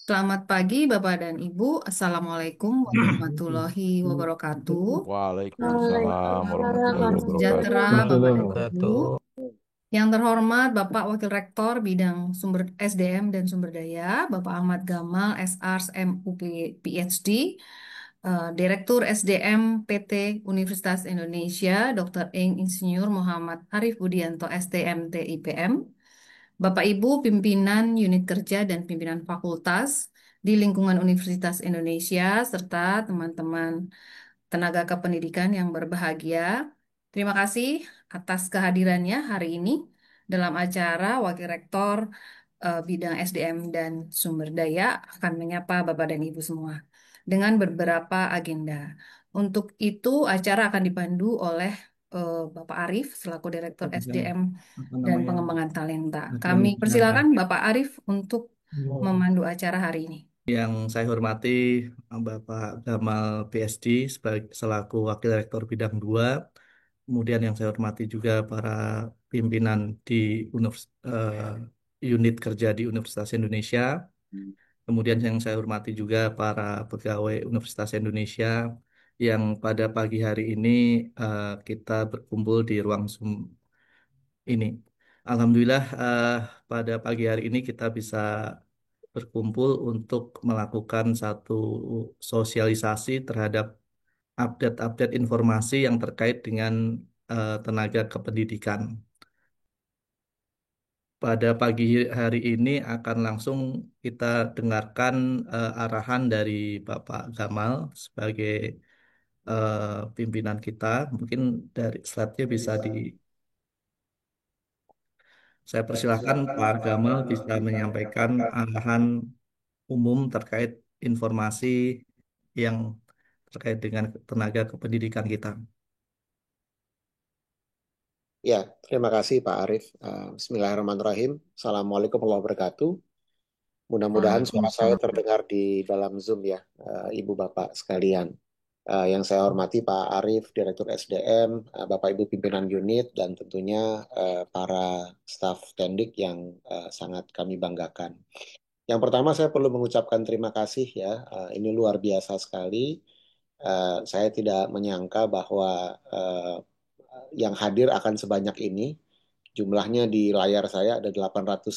Selamat pagi, Bapak dan Ibu. Assalamualaikum warahmatullahi wabarakatuh. Waalaikumsalam Salam warahmatullahi sejahtera, wabarakatuh. Bapak dan Ibu. Wabarakatuh. Yang terhormat Bapak Wakil Rektor Bidang Sumber SDM dan Sumber Daya, Bapak Ahmad Gamal, SArs, MUP, PhD, Direktur SDM PT Universitas Indonesia, Dr. Ing Insinyur Muhammad Arif Budianto, STMT IPM, Bapak Ibu pimpinan unit kerja dan pimpinan fakultas di lingkungan Universitas Indonesia, serta teman-teman tenaga kependidikan yang berbahagia. Terima kasih atas kehadirannya hari ini dalam acara Wakil Rektor Bidang SDM dan Sumber Daya akan menyapa Bapak dan Ibu semua dengan beberapa agenda. Untuk itu, acara akan dipandu oleh Bapak Arif selaku Direktur SDM Apa dan namanya? Pengembangan Talenta. Kami Akademik Jakarta. persilakan Bapak Arif untuk memandu acara hari ini. Yang saya hormati Bapak Gamal PhD selaku Wakil Rektor Bidang 2. Kemudian yang saya hormati juga para pimpinan di unit kerja di Universitas Indonesia. Kemudian yang saya hormati juga para pegawai Universitas Indonesia yang pada pagi hari ini kita berkumpul di ruang Zoom ini. Alhamdulillah pada pagi hari ini kita bisa berkumpul untuk melakukan satu sosialisasi terhadap update-update informasi yang terkait dengan tenaga kependidikan. Pada pagi hari ini akan langsung kita dengarkan arahan dari Bapak Gamal sebagai pimpinan kita. Mungkin dari slide-nya bisa saya persilahkan Pak Gamal bisa menyampaikan arahan umum terkait informasi yang terkait dengan tenaga kependidikan kita. Ya, terima kasih Pak Arief. Bismillahirrahmanirrahim. Assalamualaikum warahmatullahi wabarakatuh. Mudah-mudahan suara saya Waalaikumsalam. terdengar di dalam Zoom ya, Ibu Bapak sekalian. Yang saya hormati Pak Arief, Direktur SDM, Bapak Ibu pimpinan unit, dan tentunya para staf Tendik yang sangat kami banggakan. Yang pertama saya perlu mengucapkan terima kasih ya, ini luar biasa sekali. Saya tidak menyangka bahwa yang hadir akan sebanyak ini. Jumlahnya di layar saya ada 890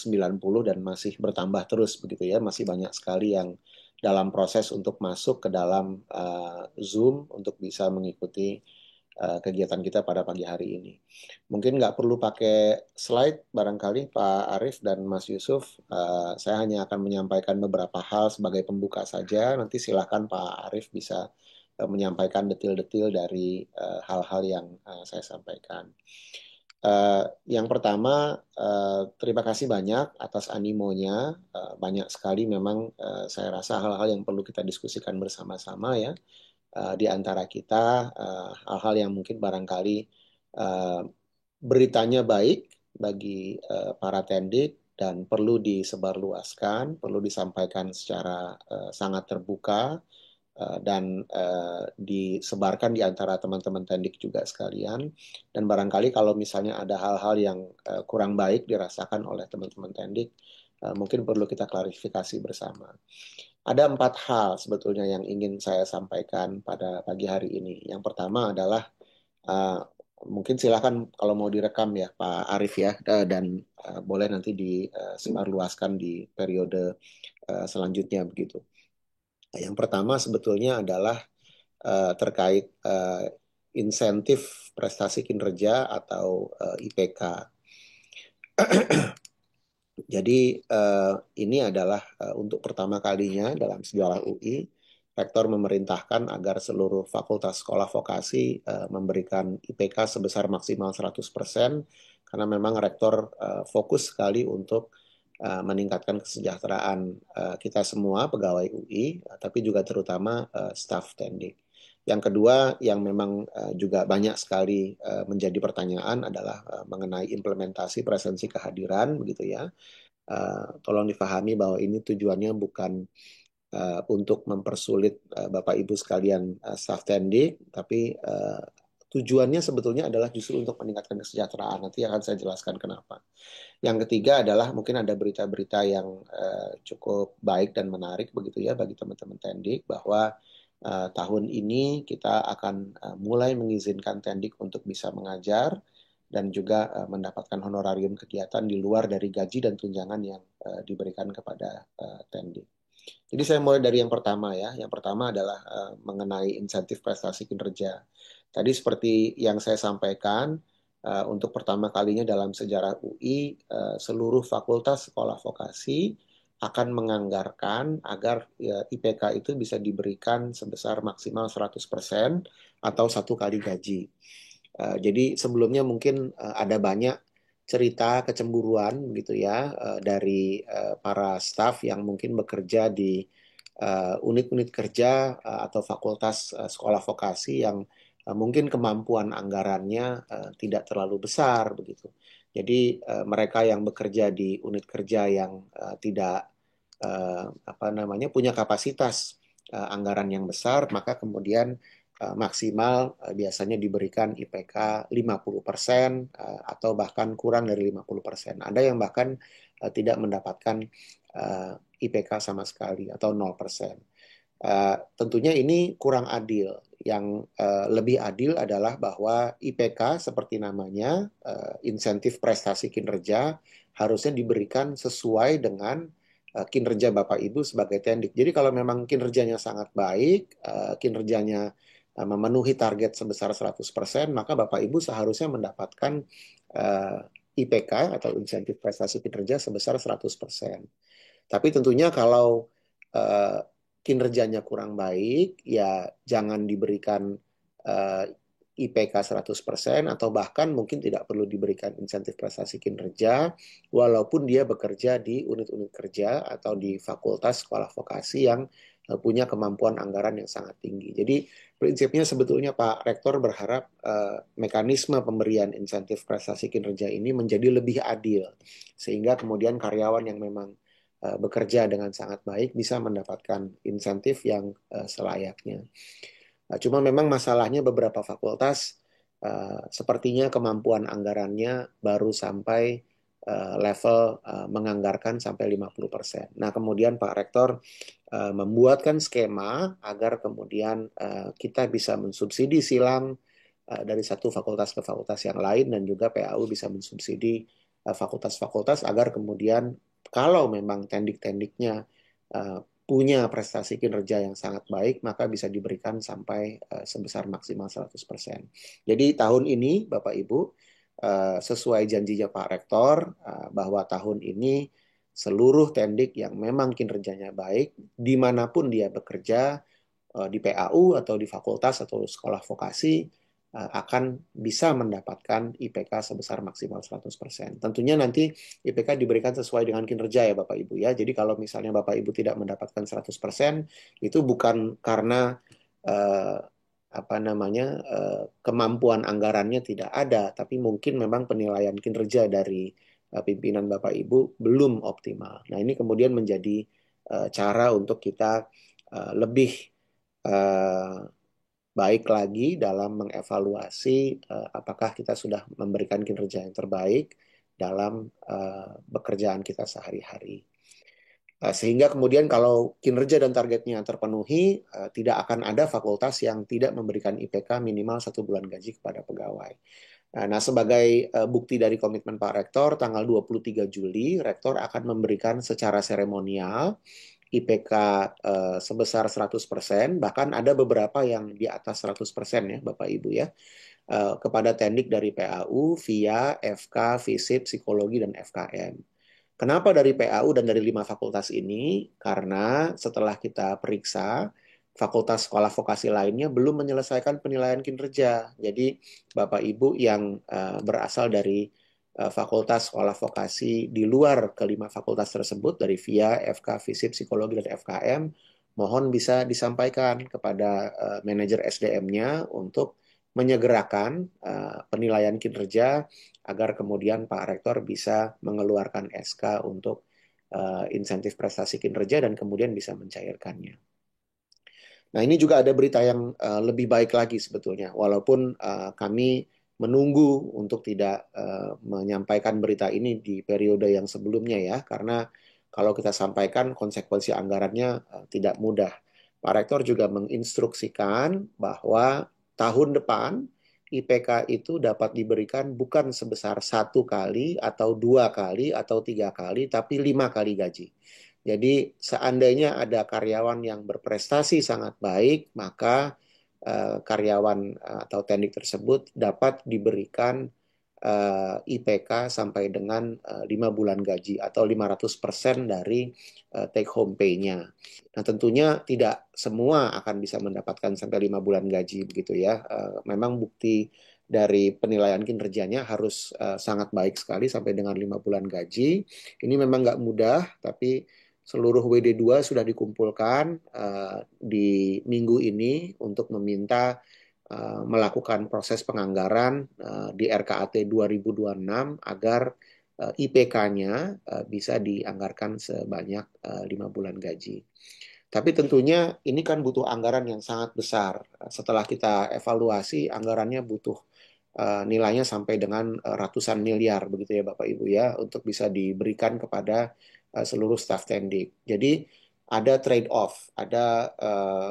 dan masih bertambah terus begitu ya. Masih banyak sekali yang dalam proses untuk masuk ke dalam Zoom untuk bisa mengikuti kegiatan kita pada pagi hari ini. Mungkin nggak perlu pakai slide barangkali Pak Arief dan Mas Yusuf. Saya hanya akan menyampaikan beberapa hal sebagai pembuka saja. Nanti silakan Pak Arief bisa menyampaikan detil-detil dari hal-hal yang saya sampaikan. Yang pertama, terima kasih banyak atas animonya. Banyak sekali memang saya rasa hal-hal yang perlu kita diskusikan bersama-sama ya. Di antara kita, hal-hal yang mungkin barangkali eh, beritanya baik bagi para tendik dan perlu disebarluaskan, perlu disampaikan secara sangat terbuka dan disebarkan di antara teman-teman tendik juga sekalian. Dan barangkali kalau misalnya ada hal-hal yang kurang baik dirasakan oleh teman-teman tendik, mungkin perlu kita klarifikasi bersama. Ada 4 hal sebetulnya yang ingin saya sampaikan pada pagi hari ini. Yang pertama adalah uh, mungkin silakan kalau mau direkam ya Pak Arief ya, dan boleh nanti disebarluaskan di periode selanjutnya begitu. Yang pertama sebetulnya adalah terkait insentif prestasi kinerja atau IPK. Jadi ini adalah untuk pertama kalinya dalam sejarah UI, Rektor memerintahkan agar seluruh fakultas sekolah vokasi memberikan IPK sebesar maksimal 100%, karena memang Rektor fokus sekali untuk meningkatkan kesejahteraan kita semua pegawai UI, tapi juga terutama staf Tendik. Yang kedua yang memang juga banyak sekali menjadi pertanyaan adalah mengenai implementasi presensi kehadiran begitu ya. Tolong difahami bahwa ini tujuannya bukan untuk mempersulit Bapak Ibu sekalian staf Tendik, tapi tujuannya sebetulnya adalah justru untuk meningkatkan kesejahteraan. Nanti akan saya jelaskan kenapa. Yang ketiga adalah mungkin ada berita-berita yang cukup baik dan menarik begitu ya bagi teman-teman Tendik, bahwa tahun ini kita akan mulai mengizinkan Tendik untuk bisa mengajar dan juga mendapatkan honorarium kegiatan di luar dari gaji dan tunjangan yang diberikan kepada Tendik. Jadi saya mulai dari yang pertama ya. Yang pertama adalah mengenai insentif prestasi kinerja. Tadi seperti yang saya sampaikan, untuk pertama kalinya dalam sejarah UI, seluruh fakultas sekolah vokasi akan menganggarkan agar IPK itu bisa diberikan sebesar maksimal 100% atau 1 kali gaji. Jadi sebelumnya mungkin ada banyak cerita kecemburuan gitu ya dari para staf yang mungkin bekerja di unit-unit kerja atau fakultas sekolah vokasi yang mungkin kemampuan anggarannya tidak terlalu besar begitu. Jadi mereka yang bekerja di unit kerja yang tidak apa namanya punya kapasitas anggaran yang besar, maka kemudian maksimal biasanya diberikan IPK 50% atau bahkan kurang dari 50%. Ada yang bahkan tidak mendapatkan IPK sama sekali atau 0%. Tentunya ini kurang adil. Yang lebih adil adalah bahwa IPK seperti namanya, insentif prestasi kinerja, harusnya diberikan sesuai dengan kinerja Bapak Ibu sebagai Tendik. Jadi kalau memang kinerjanya sangat baik, kinerjanya memenuhi target sebesar 100%, maka Bapak Ibu seharusnya mendapatkan IPK atau insentif prestasi kinerja sebesar 100%. Tapi tentunya kalau uh, kinerjanya kurang baik, ya jangan diberikan uh, IPK 100% atau bahkan mungkin tidak perlu diberikan insentif prestasi kinerja walaupun dia bekerja di unit-unit kerja atau di fakultas sekolah vokasi yang punya kemampuan anggaran yang sangat tinggi. Jadi prinsipnya sebetulnya Pak Rektor berharap mekanisme pemberian insentif prestasi kinerja ini menjadi lebih adil sehingga kemudian karyawan yang memang bekerja dengan sangat baik bisa mendapatkan insentif yang selayaknya. Cuma memang masalahnya beberapa fakultas sepertinya kemampuan anggarannya baru sampai level menganggarkan sampai 50%. Nah, kemudian Pak Rektor membuatkan skema agar kemudian kita bisa mensubsidi silang dari satu fakultas ke fakultas yang lain dan juga PAU bisa mensubsidi fakultas-fakultas agar kemudian kalau memang tendik-tendiknya punya prestasi kinerja yang sangat baik, maka bisa diberikan sampai sebesar maksimal 100%. Jadi tahun ini, Bapak Ibu, sesuai janjinya Pak Rektor, bahwa tahun ini seluruh tendik yang memang kinerjanya baik, dimanapun dia bekerja, di PAU atau di fakultas atau sekolah vokasi, akan bisa mendapatkan IPK sebesar maksimal 100%. Tentunya nanti IPK diberikan sesuai dengan kinerja ya Bapak Ibu ya. Jadi kalau misalnya Bapak Ibu tidak mendapatkan 100%, itu bukan karena eh, apa namanya kemampuan anggarannya tidak ada, tapi mungkin memang penilaian kinerja dari pimpinan Bapak Ibu belum optimal. Nah, ini kemudian menjadi cara untuk kita lebih eh, baik lagi dalam mengevaluasi apakah kita sudah memberikan kinerja yang terbaik dalam pekerjaan kita sehari-hari. Sehingga kemudian kalau kinerja dan targetnya terpenuhi, tidak akan ada fakultas yang tidak memberikan IPK minimal 1 bulan gaji kepada pegawai. Nah, sebagai bukti dari komitmen Pak Rektor, tanggal 23 Juli, Rektor akan memberikan secara seremonial IPK sebesar 100%, bahkan ada beberapa yang di atas 100% ya Bapak Ibu ya, kepada tendik dari PAU, via FK, FISIP, Psikologi, dan FKM. Kenapa dari PAU dan dari 5 fakultas ini? Karena setelah kita periksa, fakultas sekolah vokasi lainnya belum menyelesaikan penilaian kinerja. Jadi Bapak Ibu yang berasal dari fakultas sekolah vokasi di luar ke 5 fakultas tersebut, dari VIA, FK, FISIP, Psikologi, dan FKM, mohon bisa disampaikan kepada manajer SDM-nya untuk menyegerakan penilaian kinerja agar kemudian Pak Rektor bisa mengeluarkan SK untuk insentif prestasi kinerja dan kemudian bisa mencairkannya. Nah, ini juga ada berita yang lebih baik lagi sebetulnya, walaupun kami menunggu untuk tidak menyampaikan berita ini di periode yang sebelumnya ya, karena kalau kita sampaikan konsekuensi anggarannya tidak mudah. Pak Rektor juga menginstruksikan bahwa tahun depan IPK itu dapat diberikan bukan sebesar 1 kali atau 2 kali atau 3 kali, tapi 5 kali gaji. Jadi seandainya ada karyawan yang berprestasi sangat baik, maka karyawan atau teknik tersebut dapat diberikan IPK sampai dengan 5 bulan gaji atau 500% dari take home pay-nya. Nah, tentunya tidak semua akan bisa mendapatkan sampai 5 bulan gaji begitu ya. Memang bukti dari penilaian kinerjanya harus sangat baik sekali sampai dengan 5 bulan gaji. Ini memang nggak mudah, tapi seluruh WD2 sudah dikumpulkan di minggu ini untuk meminta melakukan proses penganggaran di RKAT 2026 agar IPK-nya bisa dianggarkan sebanyak 5 bulan gaji. Tapi tentunya ini kan butuh anggaran yang sangat besar. Setelah kita evaluasi, anggarannya butuh nilainya sampai dengan ratusan miliar begitu ya Bapak Ibu ya untuk bisa diberikan kepada seluruh staf tendik. Jadi ada trade off, ada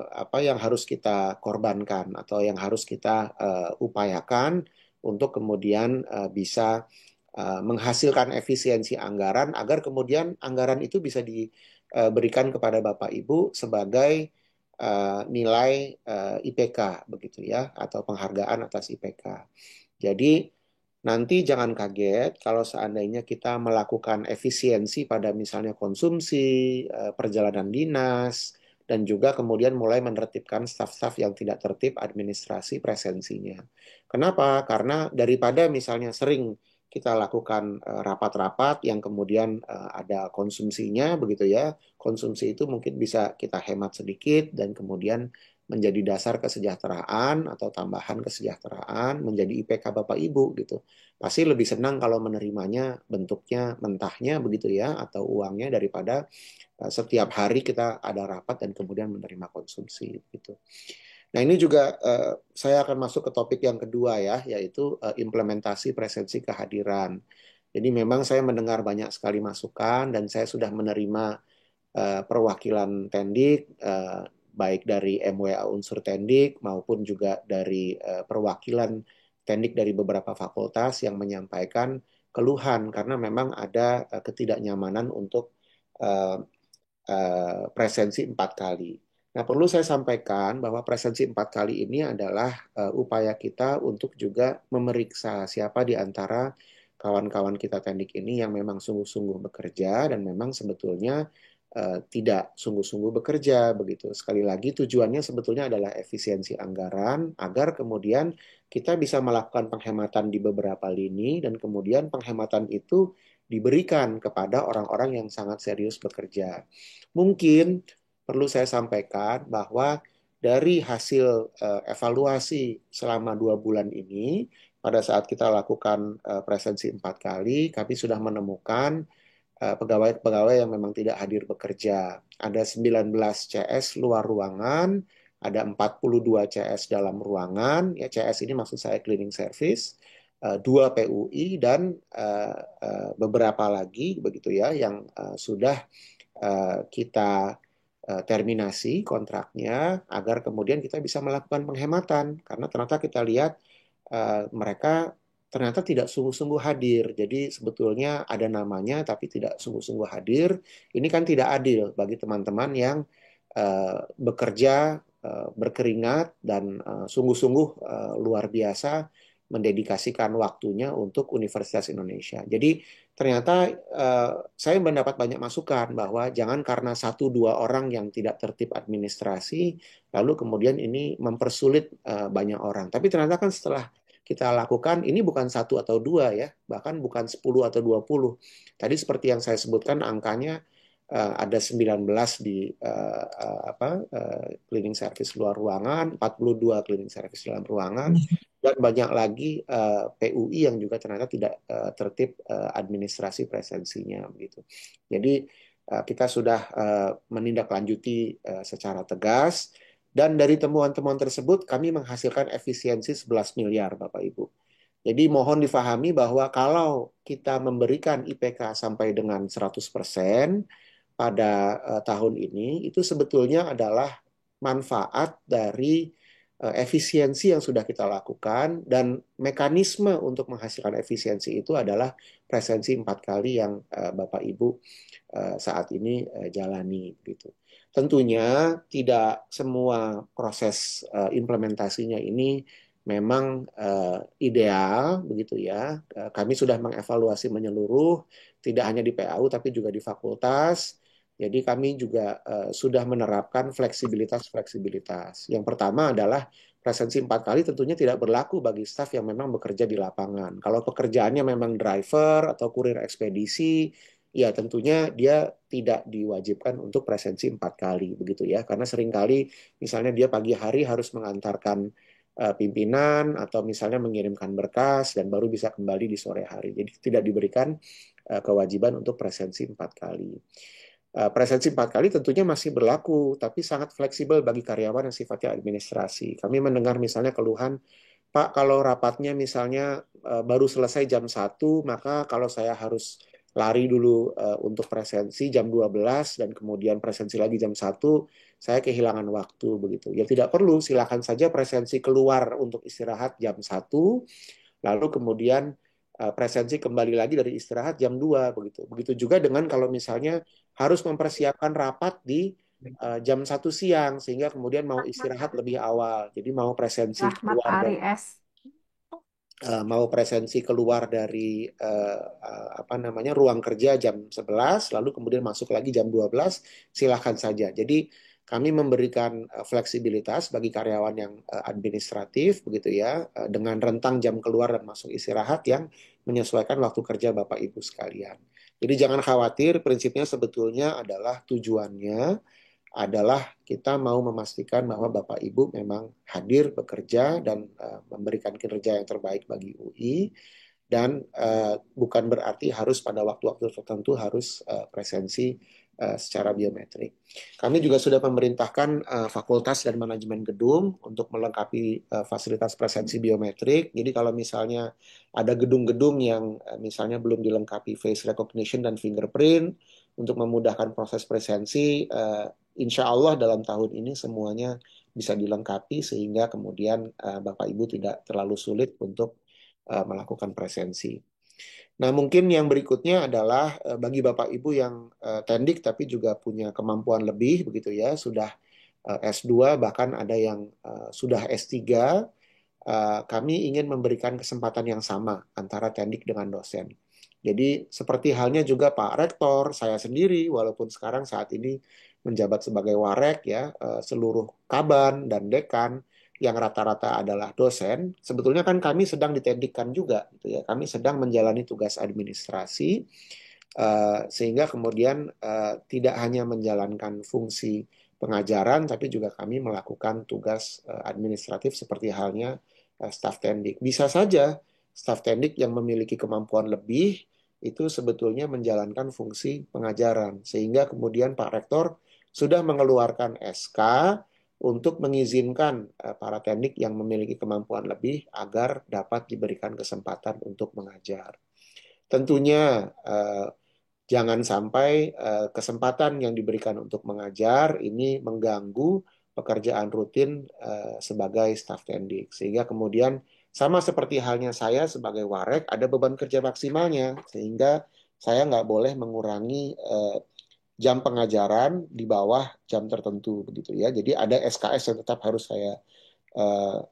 apa yang harus kita korbankan atau yang harus kita upayakan untuk kemudian bisa menghasilkan efisiensi anggaran agar kemudian anggaran itu bisa diberikan kepada Bapak Ibu sebagai nilai IPK begitu ya atau penghargaan atas IPK. Jadi nanti jangan kaget kalau seandainya kita melakukan efisiensi pada misalnya konsumsi, perjalanan dinas, dan juga kemudian mulai menertibkan staf-staf yang tidak tertib administrasi presensinya. Kenapa? Karena daripada misalnya sering kita lakukan rapat-rapat yang kemudian ada konsumsinya begitu ya. Konsumsi itu mungkin bisa kita hemat sedikit dan kemudian menjadi dasar kesejahteraan atau tambahan kesejahteraan menjadi IPK Bapak Ibu gitu. Pasti lebih senang kalau menerimanya bentuknya mentahnya begitu ya atau uangnya daripada setiap hari kita ada rapat dan kemudian menerima konsumsi gitu. Nah, ini juga saya akan masuk ke topik yang kedua ya, yaitu implementasi presensi kehadiran. Jadi memang saya mendengar banyak sekali masukan dan saya sudah menerima perwakilan Tendik, baik dari MWA unsur Tendik maupun juga dari perwakilan Tendik dari beberapa fakultas yang menyampaikan keluhan karena memang ada ketidaknyamanan untuk uh, presensi 4 kali. Nah, perlu saya sampaikan bahwa presensi 4 kali ini adalah upaya kita untuk juga memeriksa siapa di antara kawan-kawan kita teknik ini yang memang sungguh-sungguh bekerja dan memang sebetulnya tidak sungguh-sungguh bekerja begitu. Sekali lagi tujuannya sebetulnya adalah efisiensi anggaran agar kemudian kita bisa melakukan penghematan di beberapa lini dan kemudian penghematan itu diberikan kepada orang-orang yang sangat serius bekerja. Mungkin perlu saya sampaikan bahwa dari hasil evaluasi selama 2 bulan ini, pada saat kita lakukan presensi 4 kali, kami sudah menemukan pegawai-pegawai yang memang tidak hadir bekerja. Ada 19 CS luar ruangan, ada 42 CS dalam ruangan, ya CS ini maksud saya cleaning service, 2 PUI dan beberapa lagi begitu ya yang sudah kita terminasi kontraknya agar kemudian kita bisa melakukan penghematan karena ternyata kita lihat mereka ternyata tidak sungguh-sungguh hadir. Jadi sebetulnya ada namanya tapi tidak sungguh-sungguh hadir. Ini kan tidak adil bagi teman-teman yang bekerja berkeringat dan sungguh-sungguh luar biasa mendedikasikan waktunya untuk Universitas Indonesia. Jadi ternyata saya mendapat banyak masukan bahwa jangan karena 1-2 orang yang tidak tertib administrasi, lalu kemudian ini mempersulit banyak orang. Tapi ternyata kan setelah kita lakukan, ini bukan 1 atau 2 ya, bahkan bukan 10 atau 20. Tadi seperti yang saya sebutkan angkanya ada 19 di cleaning service luar ruangan, 42 cleaning service dalam ruangan, dan banyak lagi PUI yang juga ternyata tidak tertib administrasi presensinya begitu. Jadi kita sudah menindaklanjuti secara tegas Dan dari temuan-temuan tersebut kami menghasilkan efisiensi 11 miliar Bapak Ibu. Jadi mohon difahami bahwa kalau kita memberikan IPK sampai dengan 100% pada tahun ini, itu sebetulnya adalah manfaat dari efisiensi yang sudah kita lakukan, dan mekanisme untuk menghasilkan efisiensi itu adalah presensi 4 kali yang Bapak Ibu saat ini jalani gitu. Tentunya tidak semua proses implementasinya ini memang ideal begitu ya. Kami sudah mengevaluasi menyeluruh, tidak hanya di PAU tapi juga di fakultas. Jadi kami juga sudah menerapkan fleksibilitas-fleksibilitas. Yang pertama adalah presensi 4 kali tentunya tidak berlaku bagi staf yang memang bekerja di lapangan. Kalau pekerjaannya memang driver atau kurir ekspedisi, ya tentunya dia tidak diwajibkan untuk presensi 4 kali begitu ya. Karena seringkali misalnya dia pagi hari harus mengantarkan pimpinan atau misalnya mengirimkan berkas dan baru bisa kembali di sore hari. Jadi tidak diberikan kewajiban untuk presensi 4 kali. Presensi 4 kali tentunya masih berlaku, tapi sangat fleksibel bagi karyawan yang sifatnya administrasi. Kami mendengar misalnya keluhan, Pak, kalau rapatnya misalnya baru selesai jam 1, maka kalau saya harus lari dulu untuk presensi jam 12 dan kemudian presensi lagi jam 1, saya kehilangan waktu begitu. Ya tidak perlu, silakan saja presensi keluar untuk istirahat jam 1, lalu kemudian presensi kembali lagi dari istirahat jam 2 begitu. Begitu juga dengan kalau misalnya harus mempersiapkan rapat di jam 1 siang sehingga kemudian mau istirahat lebih awal. Jadi Rahmat Aries. mau presensi keluar dari apa namanya ruang kerja jam 11 lalu kemudian masuk lagi jam 12, silahkan saja. Jadi kami memberikan fleksibilitas bagi karyawan yang administratif begitu ya, dengan rentang jam keluar dan masuk istirahat yang menyesuaikan waktu kerja Bapak Ibu sekalian. Jadi jangan khawatir, prinsipnya sebetulnya adalah tujuannya adalah kita mau memastikan bahwa Bapak Ibu memang hadir bekerja dan memberikan kinerja yang terbaik bagi UI, dan bukan berarti harus pada waktu-waktu tertentu harus presensi secara biometrik. Kami juga sudah memerintahkan fakultas dan manajemen gedung untuk melengkapi fasilitas presensi biometrik. Jadi kalau misalnya ada gedung-gedung yang misalnya belum dilengkapi face recognition dan fingerprint untuk memudahkan proses presensi, insya Allah dalam tahun ini semuanya bisa dilengkapi sehingga kemudian Bapak Ibu tidak terlalu sulit untuk melakukan presensi. Nah, mungkin yang berikutnya adalah bagi Bapak Ibu yang tendik tapi juga punya kemampuan lebih begitu ya, sudah S2 bahkan ada yang sudah S3, kami ingin memberikan kesempatan yang sama antara tendik dengan dosen. Jadi seperti halnya juga Pak Rektor, saya sendiri walaupun sekarang saat ini menjabat sebagai warek ya, seluruh kaban dan dekan yang rata-rata adalah dosen, sebetulnya kan kami sedang ditendikkan juga gitu ya. Kami sedang menjalani tugas administrasi sehingga kemudian tidak hanya menjalankan fungsi pengajaran tapi juga kami melakukan tugas administratif seperti halnya staf tendik. Bisa saja staf tendik yang memiliki kemampuan lebih itu sebetulnya menjalankan fungsi pengajaran. Sehingga kemudian Pak Rektor sudah mengeluarkan SK untuk mengizinkan para tendik yang memiliki kemampuan lebih agar dapat diberikan kesempatan untuk mengajar. Tentunya jangan sampai kesempatan yang diberikan untuk mengajar ini mengganggu pekerjaan rutin sebagai staf tendik. Sehingga kemudian sama seperti halnya saya sebagai warek, ada beban kerja maksimalnya. Sehingga saya nggak boleh mengurangi jam pengajaran di bawah jam tertentu begitu ya. Jadi ada SKS yang tetap harus saya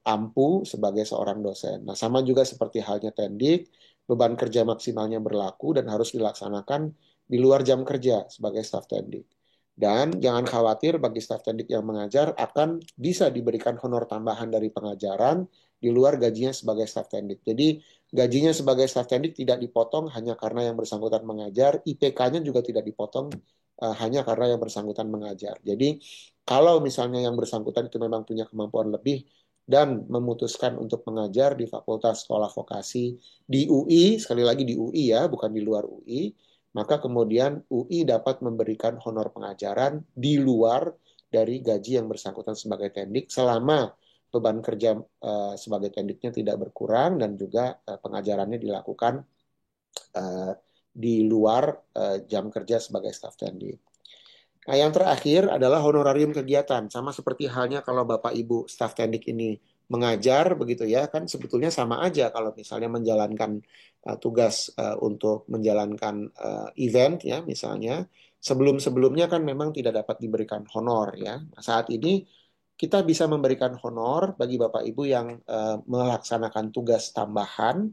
ampu sebagai seorang dosen. Nah, sama juga seperti halnya tendik, beban kerja maksimalnya berlaku dan harus dilaksanakan di luar jam kerja sebagai staf tendik. Dan jangan khawatir, bagi staf tendik yang mengajar akan bisa diberikan honor tambahan dari pengajaran di luar gajinya sebagai staf tendik. Jadi gajinya sebagai staf tendik tidak dipotong hanya karena yang bersangkutan mengajar, IPK-nya juga tidak dipotong hanya karena yang bersangkutan mengajar. Jadi kalau misalnya yang bersangkutan itu memang punya kemampuan lebih dan memutuskan untuk mengajar di Fakultas Sekolah Vokasi di UI, sekali lagi di UI ya, bukan di luar UI, maka kemudian UI dapat memberikan honor pengajaran di luar dari gaji yang bersangkutan sebagai tendik selama beban kerja sebagai tendiknya tidak berkurang dan juga pengajarannya dilakukan eh, di luar jam kerja sebagai staf tendik. Nah, yang terakhir adalah honorarium kegiatan. Sama seperti halnya kalau Bapak Ibu staf tendik ini mengajar begitu ya, kan sebetulnya sama aja kalau misalnya menjalankan tugas untuk menjalankan event ya misalnya. Sebelum-sebelumnya kan memang tidak dapat diberikan honor ya. Nah, saat ini kita bisa memberikan honor bagi Bapak Ibu yang melaksanakan tugas tambahan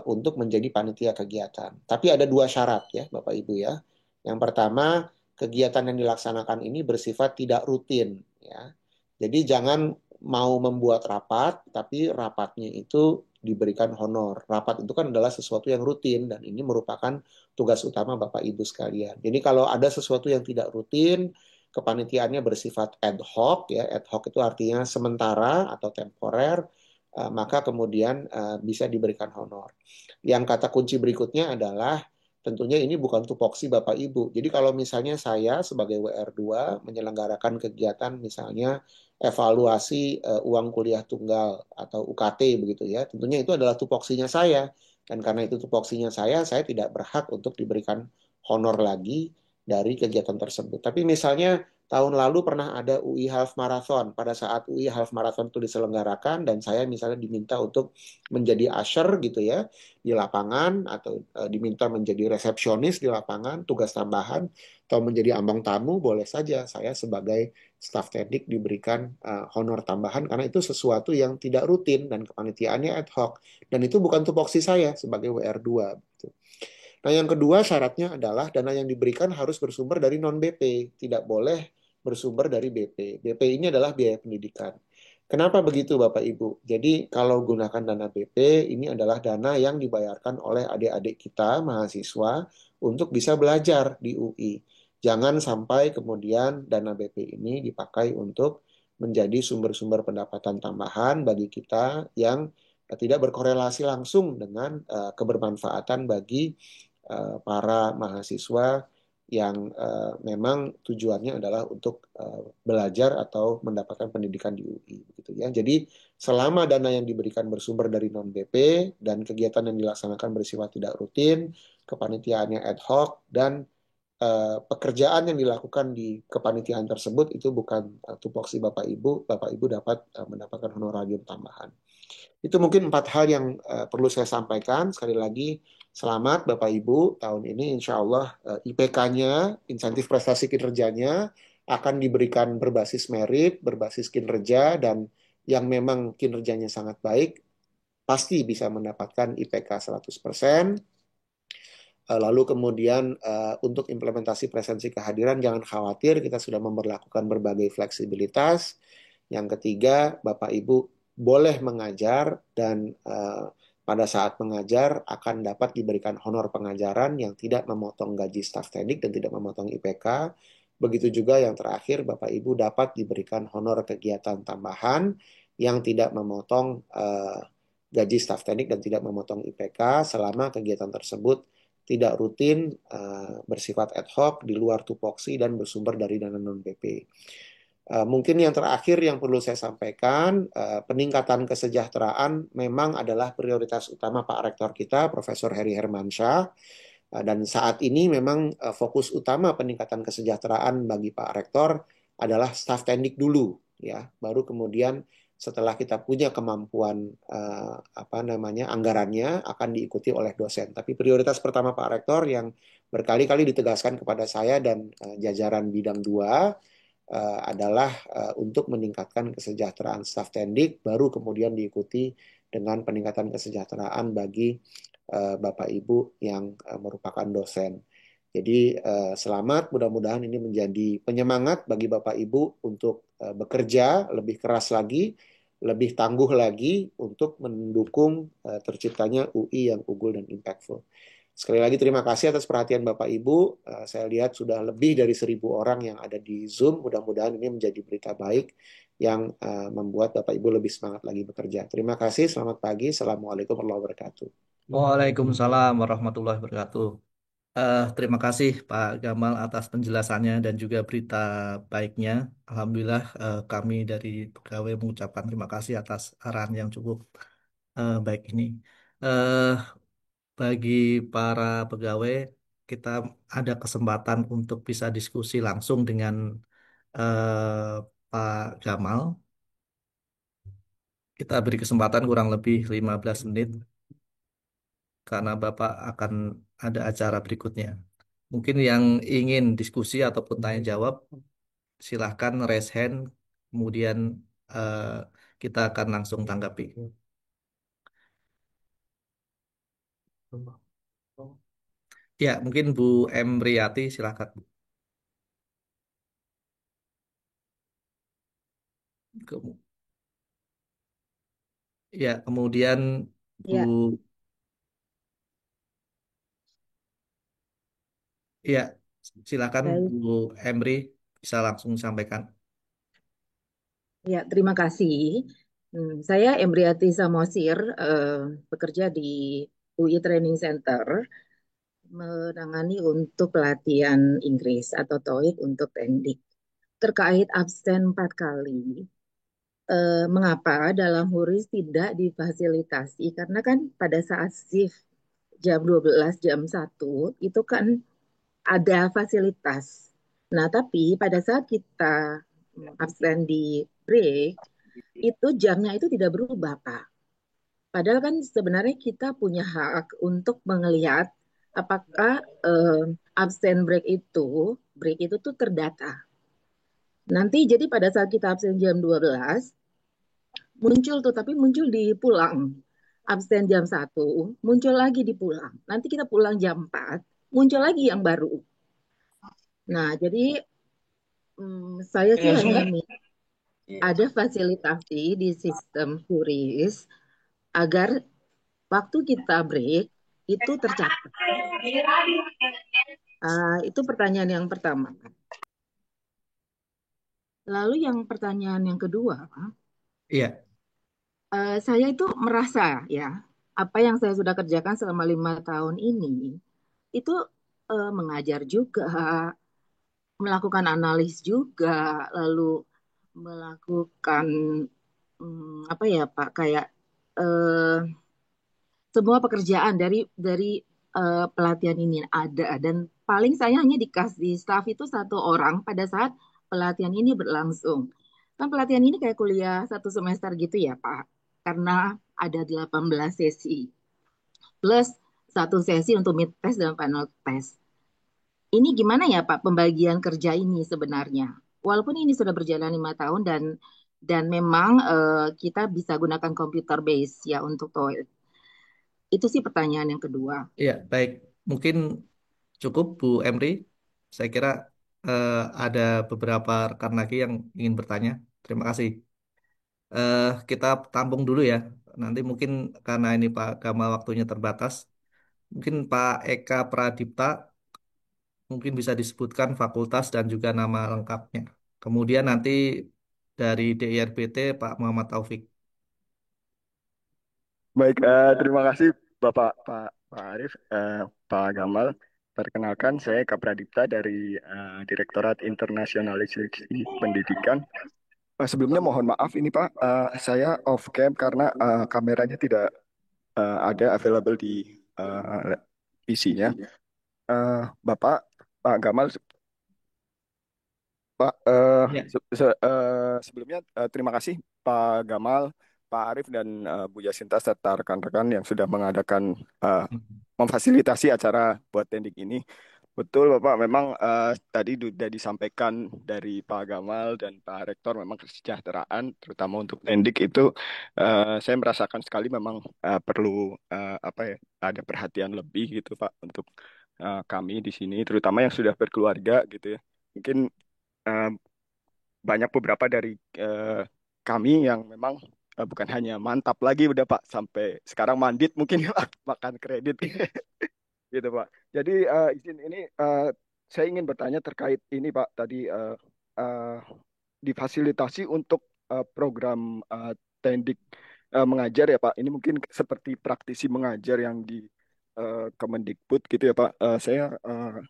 untuk menjadi panitia kegiatan. Tapi ada dua syarat ya Bapak Ibu ya. Yang pertama, kegiatan yang dilaksanakan ini bersifat tidak rutin ya. Jadi jangan mau membuat rapat tapi rapatnya itu diberikan honor. Rapat itu kan adalah sesuatu yang rutin dan ini merupakan tugas utama Bapak Ibu sekalian. Jadi kalau ada sesuatu yang tidak rutin, kepanitiaannya bersifat ad hoc ya. Ad hoc itu artinya sementara atau temporer, maka kemudian bisa diberikan honor. Yang kata kunci berikutnya adalah tentunya ini bukan tupoksi Bapak Ibu. Jadi kalau misalnya saya sebagai WR2 menyelenggarakan kegiatan misalnya evaluasi uang kuliah tunggal atau UKT begitu ya, tentunya itu adalah tupoksinya saya. Dan karena itu tupoksinya saya tidak berhak untuk diberikan honor lagi dari kegiatan tersebut. Tapi misalnya tahun lalu pernah ada UI Half Marathon. Pada saat UI Half Marathon itu diselenggarakan dan saya misalnya diminta untuk menjadi usher gitu ya di lapangan atau diminta menjadi resepsionis di lapangan, tugas tambahan atau menjadi ambang tamu, boleh saja saya sebagai staf teknik diberikan honor tambahan karena itu sesuatu yang tidak rutin dan kepanitiaannya ad hoc dan itu bukan tupoksi saya sebagai WR2 gitu. Nah, yang kedua syaratnya adalah dana yang diberikan harus bersumber dari non-BP, tidak boleh bersumber dari BP. BP ini adalah biaya pendidikan. Kenapa begitu Bapak Ibu? Jadi kalau gunakan dana BP, ini adalah dana yang dibayarkan oleh adik-adik kita, mahasiswa, untuk bisa belajar di UI. Jangan sampai kemudian dana BP ini dipakai untuk menjadi sumber-sumber pendapatan tambahan bagi kita yang tidak berkorelasi langsung dengan kebermanfaatan bagi para mahasiswa yang memang tujuannya adalah untuk belajar atau mendapatkan pendidikan di UI gitu ya. Jadi selama dana yang diberikan bersumber dari non BP dan kegiatan yang dilaksanakan bersifat tidak rutin, kepanitiaannya ad hoc dan pekerjaan yang dilakukan di kepanitiaan tersebut itu bukan tupoksi Bapak Ibu dapat mendapatkan honorarium tambahan. Itu mungkin 4 hal yang perlu saya sampaikan. Sekali lagi, selamat Bapak Ibu. Tahun ini insya Allah IPK-nya, insentif prestasi kinerjanya, akan diberikan berbasis merit, berbasis kinerja, dan yang memang kinerjanya sangat baik, pasti bisa mendapatkan IPK 100%. Lalu kemudian untuk implementasi presensi kehadiran, jangan khawatir, kita sudah memperlakukan berbagai fleksibilitas. Yang ketiga, Bapak Ibu boleh mengajar dan pada saat mengajar akan dapat diberikan honor pengajaran yang tidak memotong gaji staf teknik dan tidak memotong IPK. Begitu juga yang terakhir, Bapak Ibu dapat diberikan honor kegiatan tambahan yang tidak memotong gaji staf teknik dan tidak memotong IPK selama kegiatan tersebut tidak rutin, bersifat ad hoc, di luar tupoksi, dan bersumber dari dana non-BP. Mungkin yang terakhir yang perlu saya sampaikan, peningkatan kesejahteraan memang adalah prioritas utama Pak Rektor kita, Profesor Heri Hermansyah. Dan saat ini memang fokus utama peningkatan kesejahteraan bagi Pak Rektor adalah staf teknik dulu, ya. Baru kemudian setelah kita punya kemampuan anggarannya akan diikuti oleh dosen. Tapi prioritas pertama Pak Rektor yang berkali-kali ditegaskan kepada saya dan jajaran bidang 2 adalah untuk meningkatkan kesejahteraan staf tendik, baru kemudian diikuti dengan peningkatan kesejahteraan bagi Bapak Ibu yang merupakan dosen. Jadi selamat, mudah-mudahan ini menjadi penyemangat bagi Bapak Ibu untuk bekerja lebih keras lagi, lebih tangguh lagi untuk mendukung terciptanya UI yang unggul dan impactful. Sekali lagi terima kasih atas perhatian Bapak Ibu. Saya lihat sudah lebih dari 1.000 orang yang ada di Zoom. Mudah-mudahan ini menjadi berita baik yang membuat Bapak Ibu lebih semangat lagi bekerja. Terima kasih, selamat pagi. Assalamualaikum warahmatullahi wabarakatuh. Waalaikumsalam warahmatullahi wabarakatuh. Terima kasih Pak Gamal atas penjelasannya dan juga berita baiknya. Alhamdulillah kami dari pegawai mengucapkan terima kasih atas arahan yang cukup baik ini. Eh, Bagi para pegawai, kita ada kesempatan untuk bisa diskusi langsung dengan Pak Gamal. Kita beri kesempatan kurang lebih 15 menit karena Bapak akan ada acara berikutnya. Mungkin yang ingin diskusi ataupun tanya jawab, silahkan raise hand, kemudian eh, kita akan langsung tanggapi. Ya, mungkin Bu Emriati, silahkan. Kem- Ya, kemudian Bu, Ya, ya, silakan baik. Bu Emri bisa langsung sampaikan. Ya, terima kasih. Saya Embriati Samosir, bekerja di UI Training Center, menangani untuk pelatihan Inggris atau TOEIC untuk pendik. Terkait absen 4 kali, mengapa dalam HURIS tidak difasilitasi? Karena kan pada saat shift jam 12, jam 1, itu kan ada fasilitas. Nah, tapi pada saat kita absen di break, itu jamnya itu tidak berubah, Pak. Padahal kan sebenarnya kita punya hak untuk melihat apakah absen break itu tuh terdata. Nanti jadi pada saat kita absen jam 12, muncul tuh, tapi muncul di pulang. Absen jam 1, muncul lagi di pulang. Nanti kita pulang jam 4, muncul lagi yang baru. Nah, jadi saya sih hanya ada fasilitasi di sistem QRIS agar waktu kita break itu tercatat. Itu pertanyaan yang pertama. Lalu yang pertanyaan yang kedua, Iya, saya itu merasa ya, apa yang saya sudah kerjakan selama 5 tahun ini, itu mengajar juga, melakukan analis juga, lalu melakukan apa ya Pak, kayak eh, semua pekerjaan dari pelatihan ini ada, dan paling saya hanya dikasih staff itu 1 orang pada saat pelatihan ini berlangsung. Kan pelatihan ini kayak kuliah 1 semester gitu ya Pak, karena ada 18 sesi plus 1 sesi untuk mid test dan final test. Ini gimana ya Pak pembagian kerja ini sebenarnya? Walaupun ini sudah berjalan 5 tahun, dan memang kita bisa gunakan computer base ya untuk TOEIC. Itu sih pertanyaan yang kedua. iya, baik. Mungkin cukup Bu Emri. Saya kira eh, ada beberapa rekan lagi yang ingin bertanya. Terima kasih. Kita tampung dulu ya. Nanti mungkin karena ini Pak Gamal waktunya terbatas, mungkin Pak Eka Pradipta mungkin bisa disebutkan fakultas dan juga nama lengkapnya. Kemudian nanti dari DIRBT Pak Muhammad Taufik. Baik, terima kasih Pak Arif, Pak Gamal. Perkenalkan, saya Kapradipta dari Direktorat Internasionalisasi Pendidikan. Sebelumnya mohon maaf ini Pak, saya off cam karena kameranya tidak ada available di PC-nya. Bapak, Pak Gamal, Pak, Ya. sebelumnya terima kasih Pak Gamal, Pak Arif dan Bu Yasinta serta rekan-rekan yang sudah mengadakan memfasilitasi acara buat tendik ini. Betul Bapak, memang tadi sudah disampaikan dari Pak Gamal dan Pak Rektor memang kesejahteraan, terutama untuk tendik itu saya merasakan sekali memang perlu apa ya, ada perhatian lebih gitu Pak untuk kami di sini, terutama yang sudah berkeluarga gitu ya. Mungkin eh, banyak beberapa dari eh, kami yang memang bukan hanya mantap lagi udah Pak, sampai sekarang mandit mungkin Pak, makan kredit gitu Pak. Jadi izin ini saya ingin bertanya terkait ini Pak, tadi eh, difasilitasi untuk program tendik mengajar ya Pak. Ini mungkin seperti praktisi mengajar yang Kemendikbud gitu ya Pak.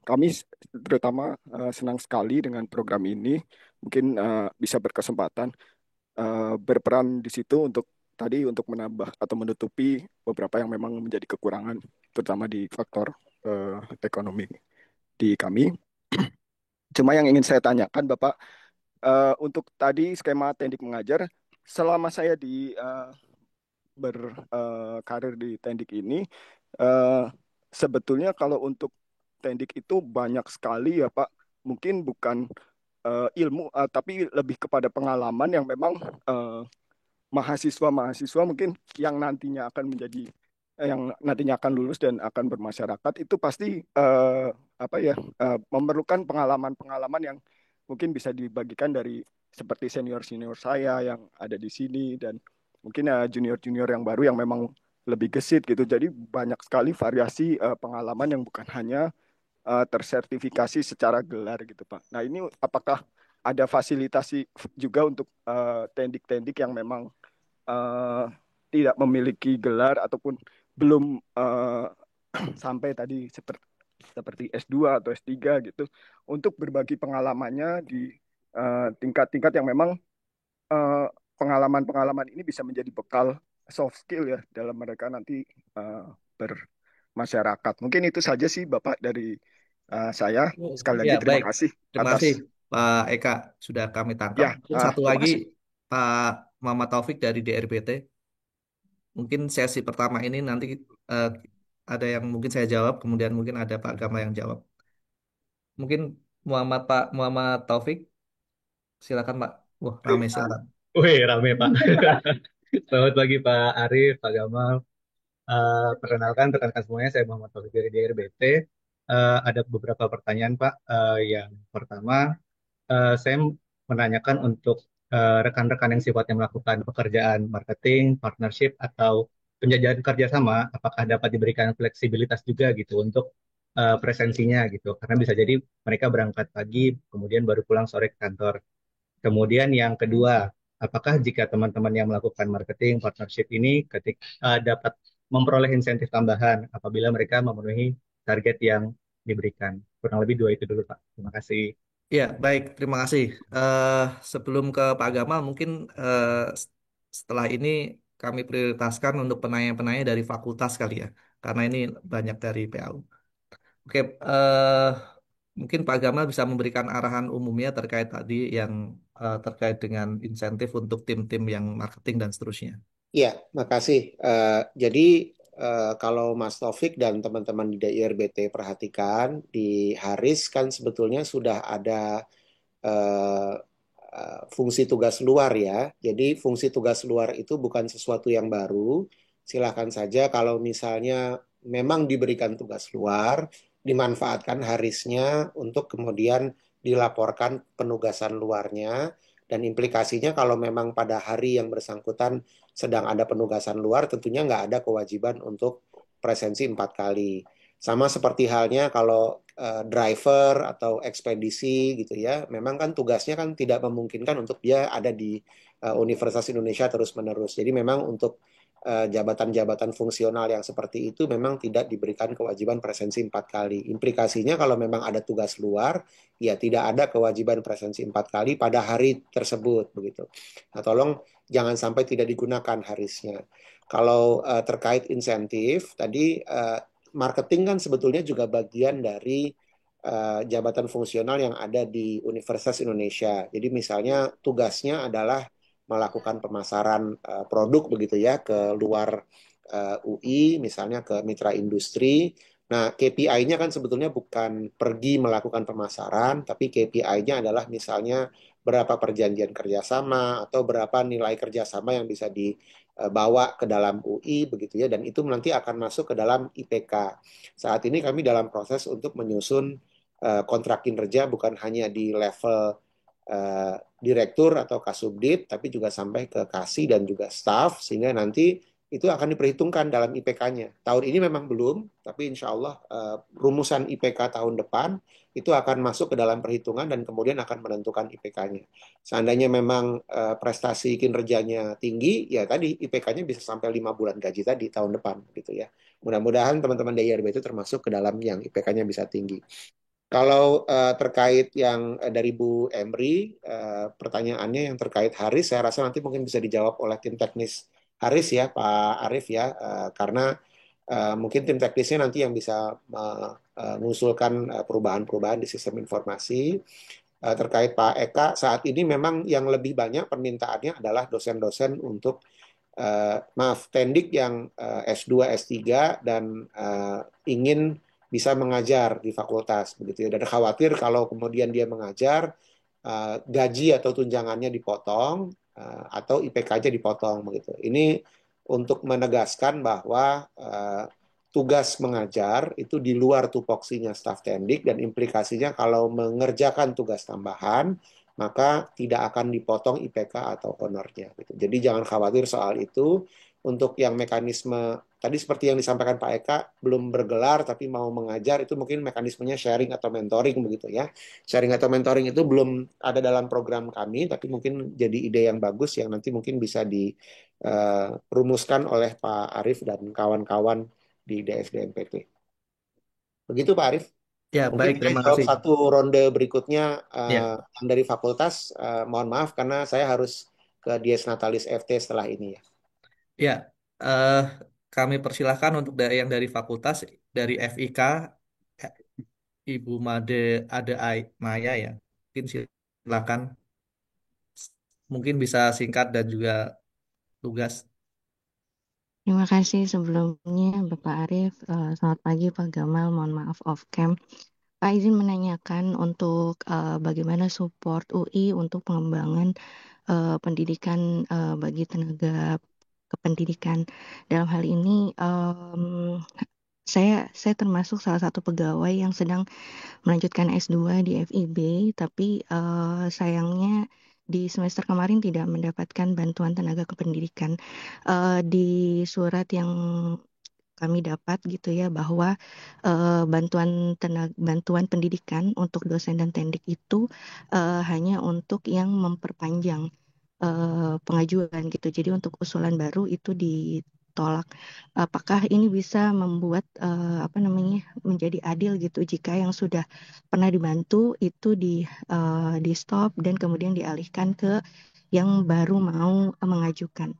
Kami terutama senang sekali dengan program ini. Mungkin bisa berkesempatan berperan di situ untuk menambah atau menutupi beberapa yang memang menjadi kekurangan, terutama di faktor ekonomi di kami. Cuma yang ingin saya tanyakan Bapak, untuk tadi skema Tendik mengajar, selama saya berkarir di Tendik ini, eh, sebetulnya kalau untuk Tendik itu banyak sekali ya Pak, mungkin bukan ilmu, tapi lebih kepada pengalaman yang memang eh, mahasiswa-mahasiswa mungkin yang nantinya akan yang nantinya akan lulus dan akan bermasyarakat itu pasti apa ya memerlukan pengalaman-pengalaman yang mungkin bisa dibagikan dari seperti senior-senior saya yang ada di sini dan mungkin junior-junior yang baru yang memang lebih gesit gitu. Jadi banyak sekali variasi pengalaman yang bukan hanya tersertifikasi secara gelar gitu Pak. Nah ini apakah ada fasilitasi juga untuk tendik-tendik yang memang eh, tidak memiliki gelar ataupun belum sampai tadi seperti S2 atau S3 gitu untuk berbagi pengalamannya di tingkat-tingkat yang memang eh, pengalaman-pengalaman ini bisa menjadi bekal soft skill ya dalam mereka nanti bermasyarakat. Mungkin itu saja sih Bapak dari saya. Oh, Sekali ya, lagi terima baik. kasih Terima kasih atas Pak Eka sudah kami tangkap. ya Mungkin satu terima lagi kasih. Pak Muhammad Taufik dari DRBT. Mungkin sesi pertama ini nanti eh, ada yang mungkin saya jawab, kemudian mungkin ada Pak Gama yang jawab. Mungkin Pak Muhammad Taufik, silakan Pak. Wah, ramai silakan. Wih, rame Pak. Selamat pagi Pak Arif, Pak Gamal. Perkenalkan rekan-rekan semuanya, saya Muhammad Taufik dari DRBT. Ada beberapa pertanyaan Pak. Yang pertama, saya menanyakan untuk rekan-rekan yang sifatnya melakukan pekerjaan marketing, partnership, atau penjajahan kerjasama, apakah dapat diberikan fleksibilitas juga gitu untuk presensinya gitu. Karena bisa jadi mereka berangkat pagi, kemudian baru pulang sore ke kantor. Kemudian yang kedua, apakah jika teman-teman yang melakukan marketing partnership ini dapat memperoleh insentif tambahan apabila mereka memenuhi target yang diberikan? Kurang lebih dua itu dulu, Pak. Terima kasih. Ya, baik. Terima kasih. Sebelum ke Pak Gamal, mungkin setelah ini kami prioritaskan untuk penanya-penanya dari fakultas kali ya, karena ini banyak dari PAU. Oke, mungkin Pak Gamal bisa memberikan arahan umumnya terkait tadi yang terkait dengan insentif untuk tim-tim yang marketing dan seterusnya. Iya, makasih. Jadi kalau Mas Taufik dan teman-teman di DIRBT perhatikan, di Haris kan sebetulnya sudah ada eh, fungsi tugas luar ya. Jadi fungsi tugas luar itu bukan sesuatu yang baru. Silakan saja kalau misalnya memang diberikan tugas luar, dimanfaatkan Harisnya untuk kemudian dilaporkan penugasan luarnya dan implikasinya kalau memang pada hari yang bersangkutan sedang ada penugasan luar, tentunya nggak ada kewajiban untuk presensi 4 kali. Sama seperti halnya kalau driver atau ekspedisi gitu ya, memang kan tugasnya kan tidak memungkinkan untuk dia ada di Universitas Indonesia terus-menerus. Jadi memang untuk jabatan-jabatan fungsional yang seperti itu memang tidak diberikan kewajiban presensi 4 kali. Implikasinya kalau memang ada tugas luar, ya tidak ada kewajiban presensi 4 kali pada hari tersebut begitu. Nah, tolong jangan sampai tidak digunakan harisnya. Kalau terkait insentif, tadi marketing kan sebetulnya juga bagian dari jabatan fungsional yang ada di Universitas Indonesia. Jadi misalnya tugasnya adalah melakukan pemasaran produk begitu ya ke luar UI, misalnya ke mitra industri. Nah, KPI-nya kan sebetulnya bukan pergi melakukan pemasaran, tapi KPI-nya adalah misalnya berapa perjanjian kerjasama atau berapa nilai kerjasama yang bisa dibawa ke dalam UI begitu ya, dan itu nanti akan masuk ke dalam IPK. Saat ini kami dalam proses untuk menyusun kontrak kinerja bukan hanya di level direktur atau kasubdit, tapi juga sampai ke kasih dan juga staff, sehingga nanti itu akan diperhitungkan dalam IPK-nya. Tahun ini memang belum, tapi insya Allah rumusan IPK tahun depan itu akan masuk ke dalam perhitungan dan kemudian akan menentukan IPK-nya. Seandainya memang prestasi kinerjanya tinggi, ya tadi IPK-nya bisa sampai 5 bulan gaji tadi tahun depan gitu ya. Mudah-mudahan teman-teman DIRB itu termasuk ke dalam yang IPK-nya bisa tinggi. Kalau terkait yang dari Bu Emri, pertanyaannya yang terkait Haris, saya rasa nanti mungkin bisa dijawab oleh tim teknis Haris ya, Pak Arif ya, karena mungkin tim teknisnya nanti yang bisa mengusulkan perubahan-perubahan di sistem informasi. Terkait Pak Eka, saat ini memang yang lebih banyak permintaannya adalah dosen-dosen untuk maaf, tendik yang S2, S3 dan ingin bisa mengajar di fakultas begitu ya. Dan khawatir kalau kemudian dia mengajar gaji atau tunjangannya dipotong atau IPK-nya dipotong begitu. Ini untuk menegaskan bahwa tugas mengajar itu di luar tupoksinya staf tendik dan implikasinya kalau mengerjakan tugas tambahan maka tidak akan dipotong IPK atau honornya gitu. Jadi jangan khawatir soal itu. Untuk yang mekanisme tadi seperti yang disampaikan Pak Eka belum bergelar tapi mau mengajar itu mungkin mekanismenya sharing atau mentoring begitu ya. Sharing atau mentoring itu belum ada dalam program kami tapi mungkin jadi ide yang bagus yang nanti mungkin bisa dirumuskan oleh Pak Arief dan kawan-kawan di DSDMPT. Begitu Pak Arief. Ya, Mungkin baik, saya terima jawab kasih. satu ronde berikutnya Ya, yang dari fakultas. Mohon maaf karena saya harus ke Dies Natalis FT setelah ini ya. ya. eh, Kami persilahkan untuk yang dari fakultas, dari FIK, eh, Ibu Made Maya ya. Mungkin silakan, mungkin bisa singkat dan juga tugas. Terima kasih sebelumnya Bapak Arief. Selamat pagi Pak Gamal, mohon maaf off cam. Pak izin menanyakan untuk bagaimana support UI untuk pengembangan pendidikan bagi tenaga kependidikan. Dalam hal ini saya termasuk salah satu pegawai yang sedang melanjutkan S2 di FIB, tapi sayangnya di semester kemarin tidak mendapatkan bantuan tenaga kependidikan. Di surat yang kami dapat gitu ya bahwa bantuan pendidikan untuk dosen dan tendik itu hanya untuk yang memperpanjang pengajuan gitu. Jadi untuk usulan baru itu ditolak. Apakah ini bisa membuat apa namanya menjadi adil gitu jika yang sudah pernah dibantu itu di stop dan kemudian dialihkan ke yang baru mau mengajukan.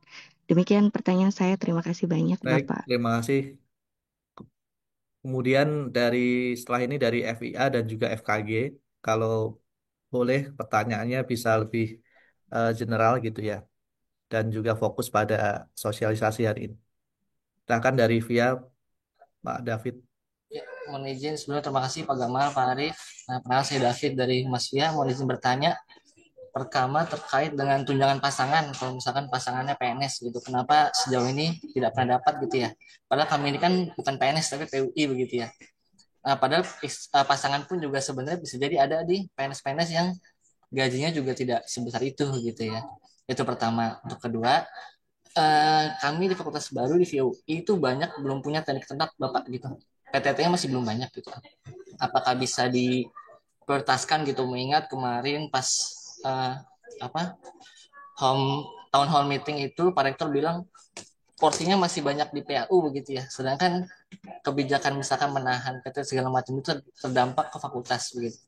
Demikian pertanyaan saya. Terima kasih banyak Baik, Bapak. terima kasih. Kemudian setelah ini dari FIA dan juga FKG, kalau boleh pertanyaannya bisa lebih general gitu ya, dan juga fokus pada sosialisasi hari ini. Silakan dari VIA, Pak David. Ya, mohon izin sebelumnya terima kasih Pak Gamal, Pak Arif. Nah, perkenalkan saya David dari Mas Via. Mohon izin bertanya. Pertama terkait dengan tunjangan pasangan. Kalau misalkan pasangannya PNS gitu, kenapa sejauh ini tidak pernah dapat gitu ya? Padahal kami ini kan bukan PNS tapi PUI begitu ya. Nah, padahal pasangan pun juga sebenarnya bisa jadi ada di PNS-PNS yang gajinya juga tidak sebesar itu gitu ya. Itu pertama. Untuk kedua, kami di Fakultas Baru di VUI itu banyak belum punya teknik tembak Bapak gitu. PTT-nya masih belum banyak gitu. Apakah bisa diprioritaskan gitu mengingat kemarin pas eh, apa home town hall meeting itu Pak Rektor bilang porsinya masih banyak di PAU begitu ya. Sedangkan kebijakan misalkan menahan PT segala macam itu terdampak ke fakultas begitu.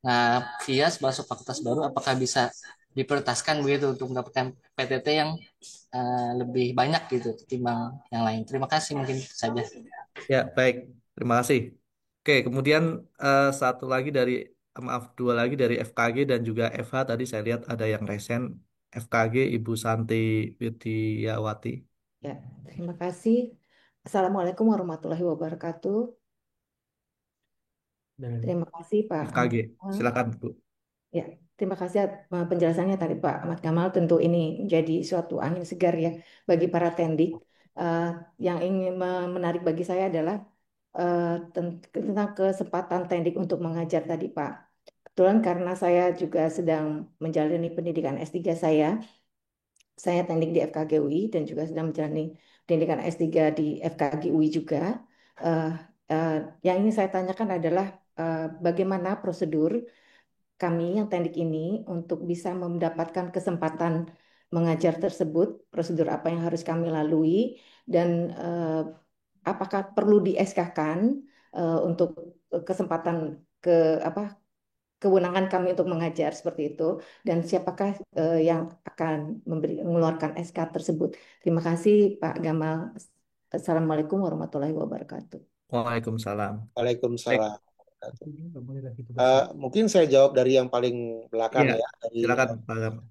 Nah, via masuk fakultas baru apakah bisa diprioritaskan begitu untuk mendapatkan PTT yang lebih banyak gitu ketimbang yang lain. Terima kasih mungkin saja. Ya, baik. Terima kasih. Oke, kemudian satu lagi maaf, dua lagi dari FKG dan juga FH. Tadi saya lihat ada yang resen. FKG, Ibu Santi Widiawati. Ya, terima kasih. Assalamualaikum warahmatullahi wabarakatuh. Terima kasih Pak Ahmad FKG, Gamal. silakan Bu. Ya, terima kasih penjelasannya tadi Pak Ahmad Gamal. Tentu ini menjadi suatu angin segar ya bagi para tendik. Eh, yang ingin menarik bagi saya adalah eh, tentang kesempatan tendik untuk mengajar tadi Pak. Kebetulan karena saya juga sedang menjalani pendidikan S3 saya tendik di FKG UI dan juga sedang menjalani pendidikan S3 di FKG UI juga. Eh, eh, yang ingin saya tanyakan adalah bagaimana prosedur kami yang teknik ini untuk bisa mendapatkan kesempatan mengajar tersebut, prosedur apa yang harus kami lalui, dan apakah perlu di SK-kan untuk kesempatan ke apa kewenangan kami untuk mengajar seperti itu, dan siapakah yang akan mengeluarkan SK tersebut. Terima kasih Pak Gamal. Assalamualaikum warahmatullahi wabarakatuh. Waalaikumsalam. Baik. Waalaikumsalam. Mungkin saya jawab dari yang paling belakang Iya, ya, dari silakan Pak Gamal.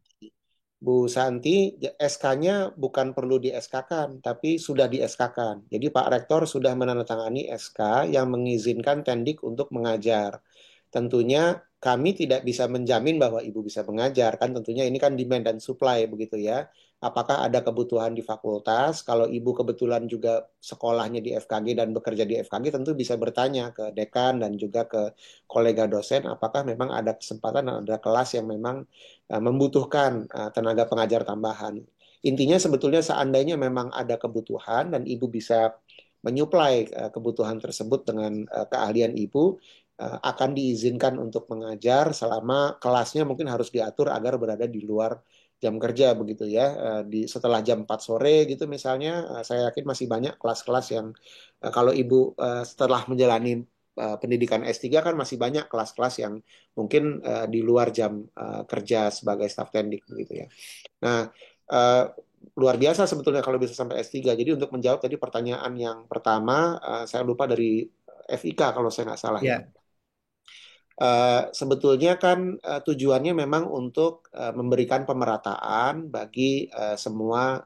Bu Santi. SK-nya bukan perlu di SK-kan, tapi sudah di SK-kan. Jadi Pak Rektor sudah menandatangani SK yang mengizinkan Tendik untuk mengajar. Tentunya kami tidak bisa menjamin bahwa Ibu bisa mengajar, kan tentunya ini kan demand dan supply begitu ya. Apakah ada kebutuhan di fakultas? Kalau Ibu kebetulan juga sekolahnya di FKG dan bekerja di FKG, tentu bisa bertanya ke dekan dan juga ke kolega dosen, apakah memang ada kesempatan dan ada kelas yang memang membutuhkan tenaga pengajar tambahan. Intinya sebetulnya seandainya memang ada kebutuhan dan Ibu bisa menyuplai kebutuhan tersebut dengan keahlian Ibu, akan diizinkan untuk mengajar selama kelasnya mungkin harus diatur agar berada di luar jam kerja begitu ya. Setelah jam 4 sore gitu misalnya, saya yakin masih banyak kelas-kelas yang kalau Ibu setelah menjalani pendidikan S3 kan masih banyak kelas-kelas yang mungkin di luar jam kerja sebagai staf tendik begitu ya. Nah, eh, luar biasa sebetulnya kalau bisa sampai S3. Jadi untuk menjawab tadi pertanyaan yang pertama, saya lupa dari FIK kalau saya nggak salah ya. Ya, Sebetulnya kan tujuannya memang untuk memberikan pemerataan bagi semua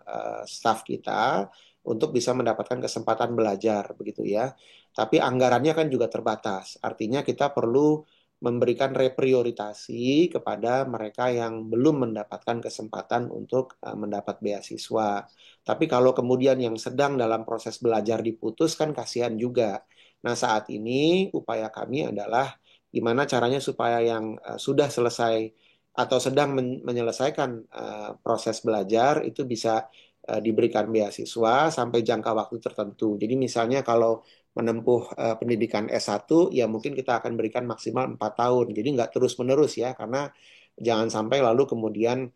staf kita untuk bisa mendapatkan kesempatan belajar begitu ya. Tapi anggarannya kan juga terbatas. Artinya kita perlu memberikan reprioritasi kepada mereka yang belum mendapatkan kesempatan untuk mendapat beasiswa. Tapi kalau kemudian yang sedang dalam proses belajar diputus kan kasihan juga. Nah, saat ini upaya kami adalah gimana caranya supaya yang sudah selesai atau sedang menyelesaikan proses belajar itu bisa diberikan beasiswa sampai jangka waktu tertentu. Jadi misalnya kalau menempuh pendidikan S1 ya mungkin kita akan berikan maksimal 4 tahun. Jadi nggak terus-menerus ya, karena jangan sampai lalu kemudian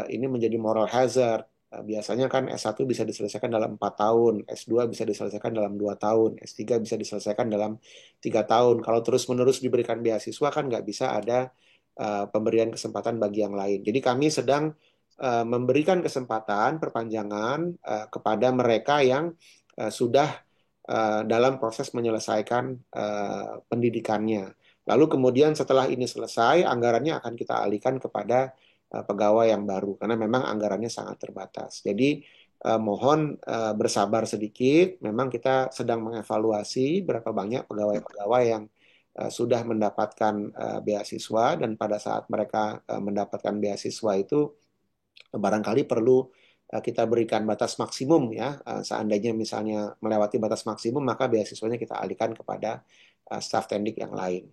ini menjadi moral hazard. Biasanya kan S1 bisa diselesaikan dalam 4 tahun, S2 bisa diselesaikan dalam 2 tahun, S3 bisa diselesaikan dalam 3 tahun. Kalau terus-menerus diberikan beasiswa kan nggak bisa ada pemberian kesempatan bagi yang lain. Jadi kami sedang memberikan kesempatan perpanjangan kepada mereka yang sudah dalam proses menyelesaikan pendidikannya. Lalu kemudian setelah ini selesai, anggarannya akan kita alihkan kepada pegawai yang baru karena memang anggarannya sangat terbatas. Jadi mohon bersabar sedikit. Memang kita sedang mengevaluasi berapa banyak pegawai-pegawai yang sudah mendapatkan beasiswa dan pada saat mereka mendapatkan beasiswa itu barangkali perlu kita berikan batas maksimum ya. Seandainya misalnya melewati batas maksimum maka beasiswanya kita alihkan kepada staf tendik yang lain.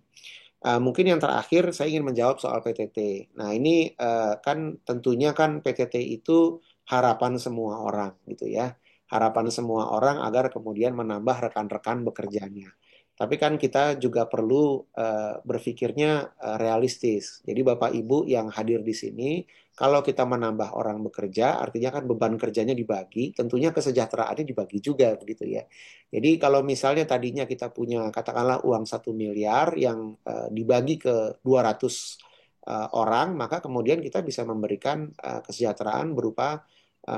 Mungkin yang terakhir saya ingin menjawab soal PTT. Nah ini kan tentunya kan PTT itu harapan semua orang gitu ya. Harapan semua orang agar kemudian menambah rekan-rekan bekerjanya. Tapi kan kita juga perlu berpikirnya realistis. Jadi Bapak Ibu yang hadir di sini, kalau kita menambah orang bekerja, artinya kan beban kerjanya dibagi, tentunya kesejahteraannya dibagi juga begitu ya. Jadi kalau misalnya tadinya kita punya katakanlah uang 1 miliar yang dibagi ke 200 orang, maka kemudian kita bisa memberikan kesejahteraan berupa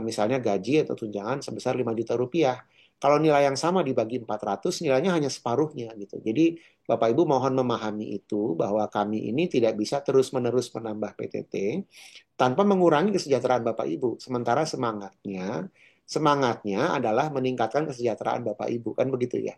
misalnya gaji atau tunjangan sebesar 5 juta rupiah. Kalau nilai yang sama dibagi 400, nilainya hanya separuhnya gitu. Jadi Bapak Ibu mohon memahami itu bahwa kami ini tidak bisa terus-menerus menambah PTT tanpa mengurangi kesejahteraan Bapak Ibu. Sementara semangatnya adalah meningkatkan kesejahteraan Bapak Ibu, kan begitu ya.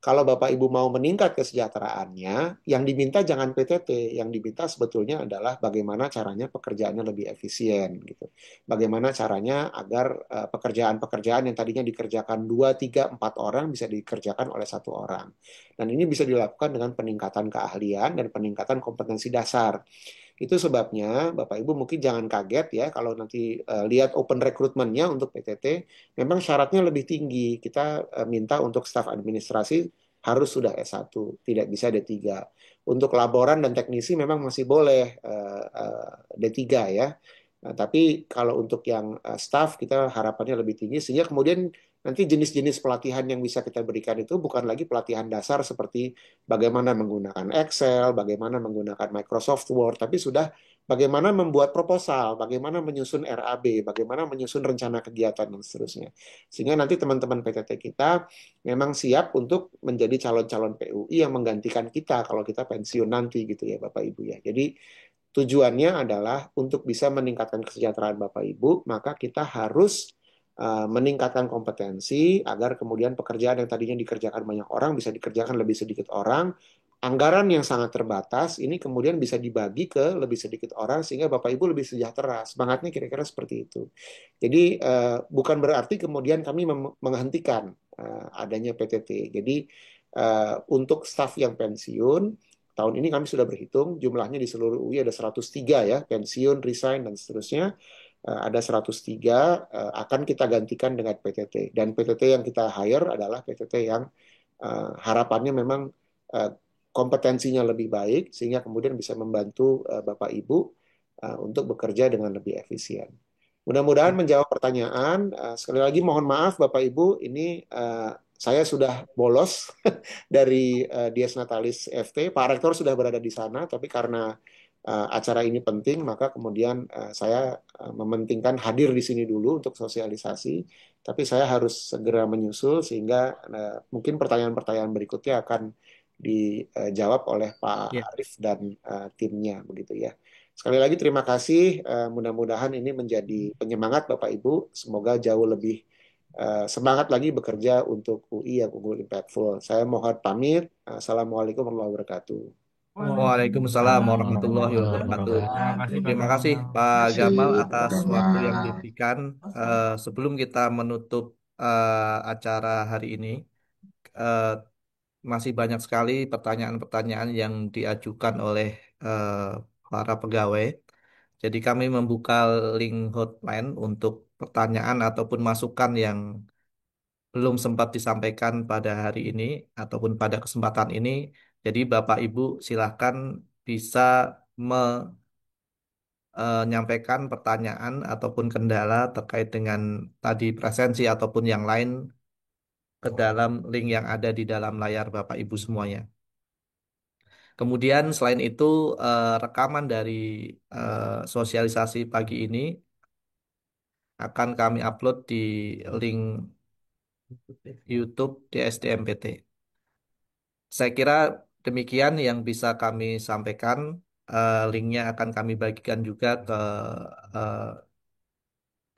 Kalau Bapak Ibu mau meningkat kesejahteraannya, yang diminta jangan PTT, yang diminta sebetulnya adalah bagaimana caranya pekerjaannya lebih efisien gitu. Bagaimana caranya agar pekerjaan-pekerjaan yang tadinya dikerjakan 2, 3, 4 orang bisa dikerjakan oleh 1 orang. Dan ini bisa dilakukan dengan peningkatan keahlian dan peningkatan kompetensi dasar. Itu sebabnya Bapak Ibu mungkin jangan kaget ya kalau nanti lihat open recruitment-nya untuk PTT, memang syaratnya lebih tinggi. Kita minta untuk staf administrasi harus sudah S1, tidak bisa D3. Untuk laboran dan teknisi memang masih boleh D3 ya. Nah, tapi kalau untuk yang staff kita harapannya lebih tinggi sehingga kemudian nanti jenis-jenis pelatihan yang bisa kita berikan itu bukan lagi pelatihan dasar seperti bagaimana menggunakan Excel, bagaimana menggunakan Microsoft Word, tapi sudah bagaimana membuat proposal, bagaimana menyusun RAB, bagaimana menyusun rencana kegiatan dan seterusnya. Sehingga nanti teman-teman PTT kita memang siap untuk menjadi calon-calon PUI yang menggantikan kita kalau kita pensiun nanti gitu ya Bapak Ibu ya. Jadi tujuannya adalah untuk bisa meningkatkan kesejahteraan Bapak Ibu, maka kita harus meningkatkan kompetensi agar kemudian pekerjaan yang tadinya dikerjakan banyak orang bisa dikerjakan lebih sedikit orang. Anggaran yang sangat terbatas ini kemudian bisa dibagi ke lebih sedikit orang sehingga Bapak Ibu lebih sejahtera. Semangatnya kira-kira seperti itu. Jadi bukan berarti kemudian kami menghentikan adanya PTT. Jadi untuk staf yang pensiun, tahun ini kami sudah berhitung jumlahnya di seluruh UI ada 103 ya, pensiun, resign, dan seterusnya. Ada 103 akan kita gantikan dengan PTT. Dan PTT yang kita hire adalah PTT yang harapannya memang eh, kompetensinya lebih baik sehingga kemudian bisa membantu Bapak Ibu untuk bekerja dengan lebih efisien. Mudah-mudahan menjawab pertanyaan. Sekali lagi mohon maaf Bapak Ibu, ini saya sudah bolos dari Dies Natalis FT. Pak Rektor sudah berada di sana, tapi karena acara ini penting, maka kemudian saya mementingkan hadir di sini dulu untuk sosialisasi. Tapi saya harus segera menyusul sehingga mungkin pertanyaan-pertanyaan berikutnya akan dijawab oleh Pak Ya. Arif dan timnya, begitu ya. Sekali lagi terima kasih. Mudah-mudahan ini menjadi penyemangat Bapak Ibu. Semoga jauh lebih semangat lagi bekerja untuk UI yang unggul impactful. Saya mohon pamit. Assalamualaikum warahmatullahi wabarakatuh. Waalaikumsalam warahmatullahi wabarakatuh. Terima kasih Pak Gamal atas waktu yang diberikan. Sebelum kita menutup acara hari ini, eh, masih banyak sekali pertanyaan-pertanyaan yang diajukan oleh eh, para pegawai. Jadi kami membuka link hotline untuk pertanyaan ataupun masukan yang belum sempat disampaikan pada hari ini ataupun pada kesempatan ini. Jadi Bapak Ibu silahkan bisa menyampaikan pertanyaan ataupun kendala terkait dengan tadi presensi ataupun yang lain ke dalam link yang ada di dalam layar Bapak Ibu semuanya. Kemudian selain itu rekaman dari sosialisasi pagi ini akan kami upload di link YouTube di SDMPT. Saya kira demikian yang bisa kami sampaikan. Linknya akan kami bagikan juga eh,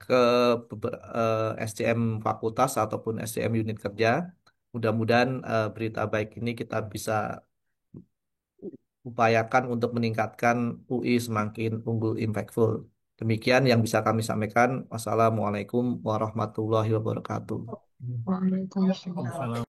ke SDM fakultas ataupun SDM unit kerja. Mudah-mudahan berita baik ini kita bisa upayakan untuk meningkatkan UI semakin unggul impactful. Demikian yang bisa kami sampaikan. Wassalamualaikum warahmatullahi wabarakatuh. Waalaikumsalam.